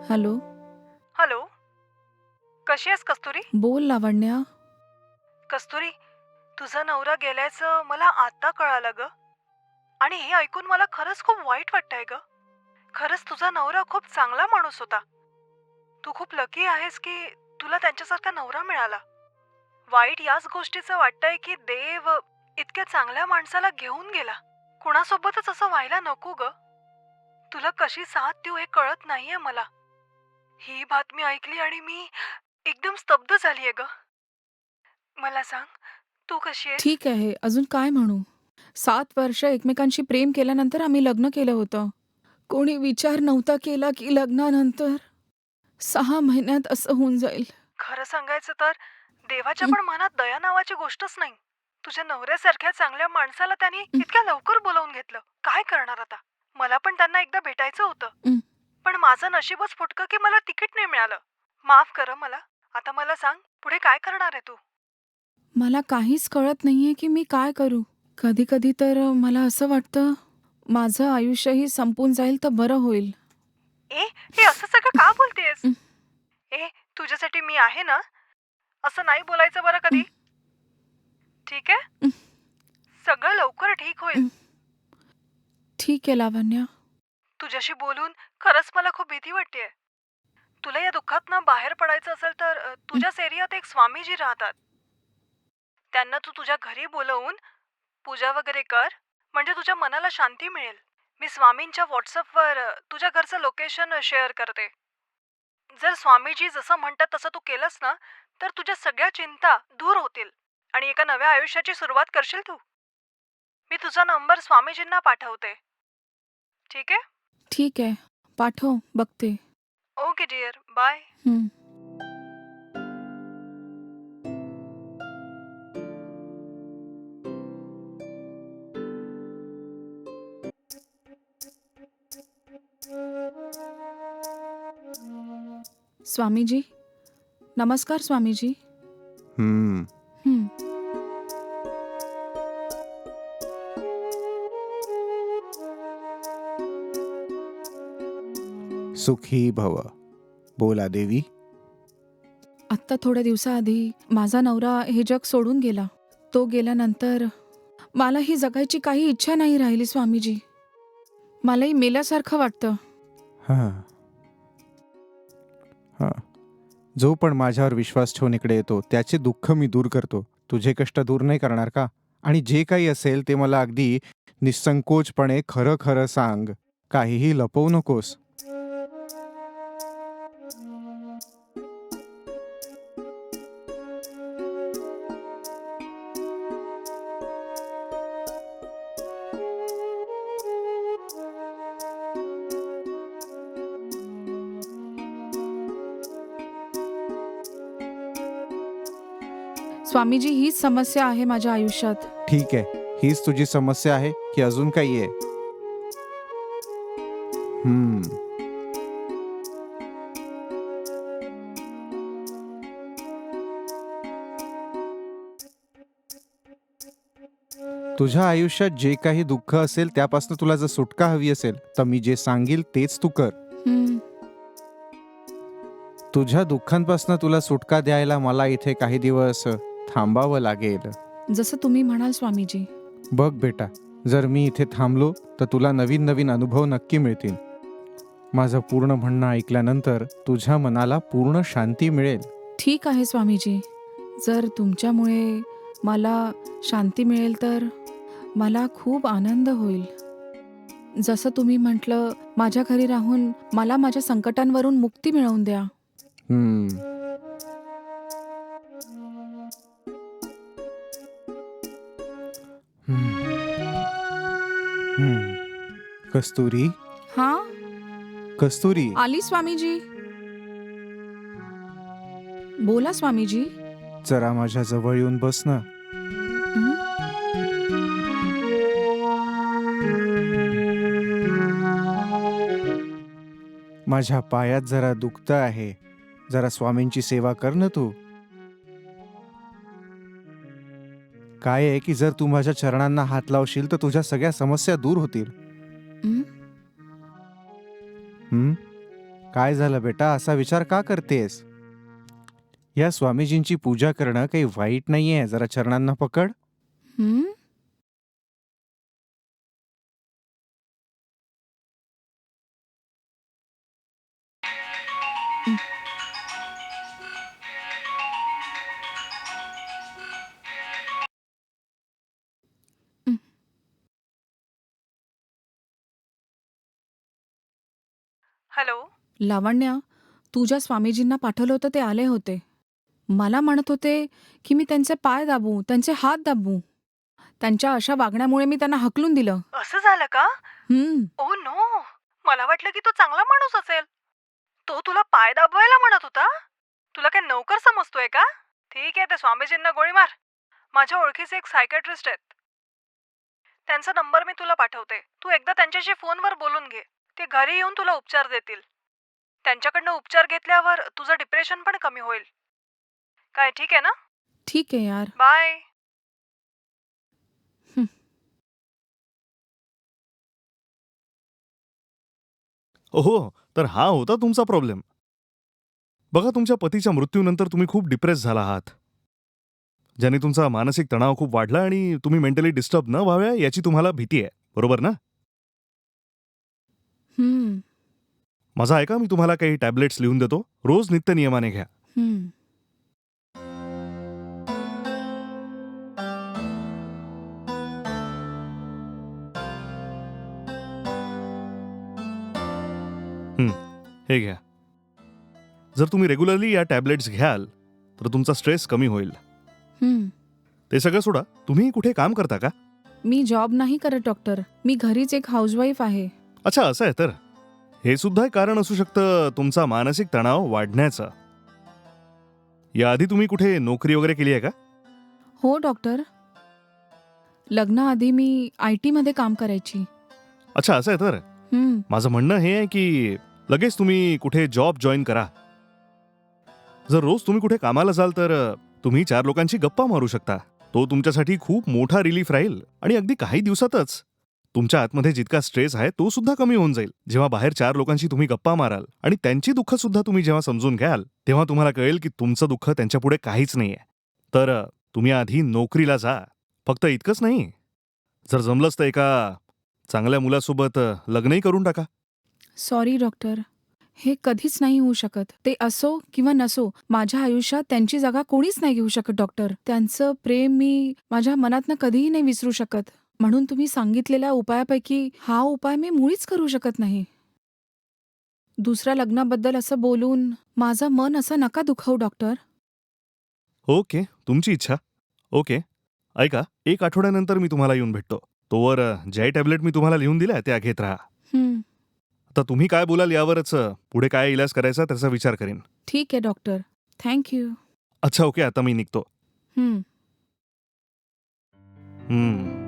Hello. Hello. कशी आहेस कस्तुरी? बोल लावण्या. कस्तुरी, तुझा नवरा गेल्याचं मला आता कळालं ग. आणि हे ऐकून मला खरंच खूप वाईट वाटतंय ग. खरंच तुझा नवरा खूप चांगला माणूस होता. तू खूप लकी आहेस की तुला त्यांच्यासारखा नवरा मिळाला. वाईट याच गोष्टीचं वाटतंय की देव इतक्या चांगल्या माणसाला घेऊन गेला. कुणासोबतच असं व्हायला नको ग. तुला कशी साथ देऊ हे कळत नाहीये मला. ही बातमी ऐकली आणि मी एकदम स्तब्ध झालीये ग. मला सांग, तू कशी आहेस? ठीक आहे. अजून काय म्हणू? 7 वर्ष एकमेकांशी प्रेम केल्यानंतर आम्ही लग्न केलं होतं. कोणी विचार नव्हता केला की लग्नानंतर 6 महिन्यात असं होऊन जाईल. खरं सांगायचं तर देवाच्या हं, पण मनात दया नावाची गोष्टच नाही. तुझ्या नवऱ्यासारख्या चांगल्या माणसाला त्यांनी हं, इतक्या लवकर बोलावून घेतलं. काय करणार आता? मला पण त्यांना एकदा भेटायचं होतं. हं. पण माझं नशीबच फुटकं की मला तिकीट नाही मिळालं. माफ कर हं मला. आता मला सांग, पुढे काय करणार आहे तू? मला काहीच कळत नाहीये की मी काय करू? कधी-कधी तर मला असं वाटतं, माझं आयुष्यही संपून जाईल तर बरं होईल. ए, हे असं सगळं का बोलतेस? हं, ए, तुझ्यासाठी मी आहे ना. असं नाही बोलायचं बरं हं, कधी. ठीक आहे? हं, सगळं लवकर ठीक होईल. हं. ठीक आहे लावण्या. तुझ्याशी बोलून खरंच मला खूप भीती वाटतेय. तुला या दुःखातनं बाहेर पडायचं असेल तर हं. तुझ्याच एरियात एक स्वामीजी राहतात. त्यांना तू तुझ्या घरी बोलवून पूजा वगैरे कर, म्हणजे तुझ्या मनाला शांती मिळेल. मी स्वामींच्या व्हॉट्सअपवर तुझ्या घरचं लोकेशन शेअर करते. जर स्वामीजी जसं म्हणतात तसं तू केलंस ना, तर तुझ्या सगळ्या चिंता दूर होतील आणि एका नव्या आयुष्याची सुरुवात करशील तू. मी तुझा नंबर स्वामीजींना पाठवते. ठीक आहे? ठीक आहे. पाठव, बघते. Okay dear. बाय. हं. स्वामीजी. नमस्कार स्वामीजी. हम्म. हं. सुखी भव. बोला देवी. आत्ता थोड्या दिवसाआधी माझा नवरा हे जग सोडून गेला. तो गेल्यानंतर मला ही जगायची काही इच्छा नाही राहिली स्वामीजी. मलाही मेल्यासारखं वाटतं. हां हां जो पण माझ्यावर विश्वास ठेवून इकडे येतो त्याचे दुःख मी दूर करतो. तुझे कष्ट दूर नाही करणार का? आणि जे काही असेल ते मला अगदी निसंकोचपणे खरं खरं सांग. काहीही लपवू नकोस. स्वामीजी, हीच समस्या आहे माझ्या आयुष्यात. ठीक आहे, हीच तुझी समस्या आहे की अजून काही आहे? हम्म. तुझ्या आयुष्यात जे काही दुःख असेल त्यापासून तुला जर सुटका हवी असेल तर मी जे सांगेल तेच तू कर. हं. तुझ्या दुःखांपासून तुला सुटका द्यायला मला इथे काही दिवस थांबावं लागेल. जसं तुम्ही म्हणाल स्वामीजी. बघ बेटा, जर मी इथे थांबलो तर तुला नवीन नवीन अनुभव नक्की मिळतील. माझं पूर्ण म्हणणं ऐकल्यानंतर तुझ्या मनाला पूर्ण शांती मिळेल. ठीक आहे स्वामीजी. जर तुमच्यामुळे मला शांती मिळेल तर मला खूप आनंद होईल. जसं तुम्ही म्हटलं, माझ्या घरी राहून मला माझ्या संकटांवरून मुक्ती मिळवून द्या. हम्म. हम्म. हम्म. कस्तुरी. हां? कस्तुरी. आली स्वामीजी. बोला स्वामीजी. जरा माझ्या जवळ येऊन बस ना. हं? माझ्या पायात जरा दुखतं आहे. जरा स्वामींची सेवा कर ना तू. काय आहे की जर तू माझ्या चरणांना हात लावशील तर तुझ्या सगळ्या समस्या दूर होतील. हं? हं? काय झालं बेटा, असा विचार का करतेस? या स्वामीजींची पूजा करणं काही वाईट नाहीये. जरा चरणांना पकड. हं? हं, हं. हॅलो. लावण्या, तू ज्या स्वामीजींना पाठवलं होतं ते आले होते. मला म्हणत होते की मी त्यांचे पाय दाबू, त्यांचे हात दाबू. त्यांच्या अशा वागण्यामुळे मी त्यांना हकलून दिलं. असं झालं का? हं. Oh no. मला वाटलं की तो चांगला माणूस असेल. तो तुला पाय दाबवायला म्हणत होता? तुला काय नोकर समजतोय का? ठीक आहे, ते स्वामीजींना गोळी मार. माझ्या ओळखीचे एक सायकॅट्रिस्ट आहेत. त्यांचा नंबर मी तुला पाठवते. तू एकदा त्यांच्याशी फोनवर बोलून घे. ते घरी येऊन तुला उपचार देतील. त्यांच्याकडनं उपचार घेतल्यावर तुझं डिप्रेशन पण कमी होईल. काय ठीक आहे ना? ठीक आहे यार. बाय. हं. ओहो, तर हा होता तुमचा प्रॉब्लेम. बघा, तुमच्या पतीच्या मृत्यूनंतर तुम्ही खूप डिप्रेस झाला आहात, ज्याने तुमचा मानसिक तणाव खूप वाढला आणि तुम्ही मेंटली डिस्टर्ब न व्हाव्या याची तुम्हाला भीती आहे, बरोबर ना? हं, माझं ऐका, मी तुम्हाला काही टॅबलेट्स लिहून देतो, रोज नित्य नियमाने घ्या. हं. हे घ्या. जर तुम्ही रेग्युलरली या टॅबलेट्स घ्याल तर तुमचा स्ट्रेस कमी होईल. हं. ते सगळं सोडा, तुम्ही कुठे काम करता का? मी जॉब नाही करत डॉक्टर. मी घरीच एक हाऊसवाईफ आहे. अच्छा, असं आहे तर. हे सुद्धा एक कारण असू शकतं तुमचा मानसिक तणाव वाढण्याचं. याआधी तुम्ही कुठे नोकरी वगैरे केली आहे का? हो डॉक्टर. लग्नाआधी मी IT मध्ये काम करायची. अच्छा, असं आहे तर. हं. माझं म्हणणं हे आहे की लगेच तुम्ही कुठे जॉब जॉईन करा. जर रोज तुम्ही कुठे कामाला जाल तर तुम्ही 4 लोकांची गप्पा मारू शकता. तो तुमच्यासाठी खूप मोठा रिलीफ राहील आणि अगदी काही दिवसातच तुमच्या आतमध्ये जितका स्ट्रेस आहे तो सुद्धा कमी होऊन जाईल. जेव्हा बाहेर 4 लोकांशी तुम्ही गप्पा माराल आणि त्यांची दुःख सुद्धा तुम्ही जेव्हा समजून घ्याल, तेव्हा तुम्हाला कळेल की तुमचं दुःख त्यांच्यापुढे काहीच नाहीये. तर तुम्ही आधी नोकरीला जा. फक्त इतकंच नाही, जर जमलंच तर एका चांगल्या मुलासोबत लग्नही करून टाका. Sorry doctor. हे कधीच नाही होऊ शकत. ते असो किंवा नसो, माझ्या आयुष्यात त्यांची जागा कोणीच नाही घेऊ शकत डॉक्टर. त्यांचं प्रेम मी माझ्या मनातनं कधीही नाही विसरू शकत. म्हणून तुम्ही सांगितलेल्या उपायापैकी हा उपाय मी मुळीच करू शकत नाही. दुसऱ्या लग्नाबद्दल असं बोलून माझं मन असं नका दुखवू डॉक्टर. ओके, तुमची इच्छा. ओके, ऐका, 1 आठवड्यानंतर मी तुम्हाला येऊन भेटतो. तोवर ज्याही टॅबलेट मी तुम्हाला लिहून दिल्या त्या घेत राहा. हं. आता तुम्ही काय बोलाल यावरच पुढे काय इलाज करायचा त्याचा विचार करेन. ठीक आहे डॉक्टर. Thank you. अच्छा, ओके, आता मी निघतो. हं. हम्म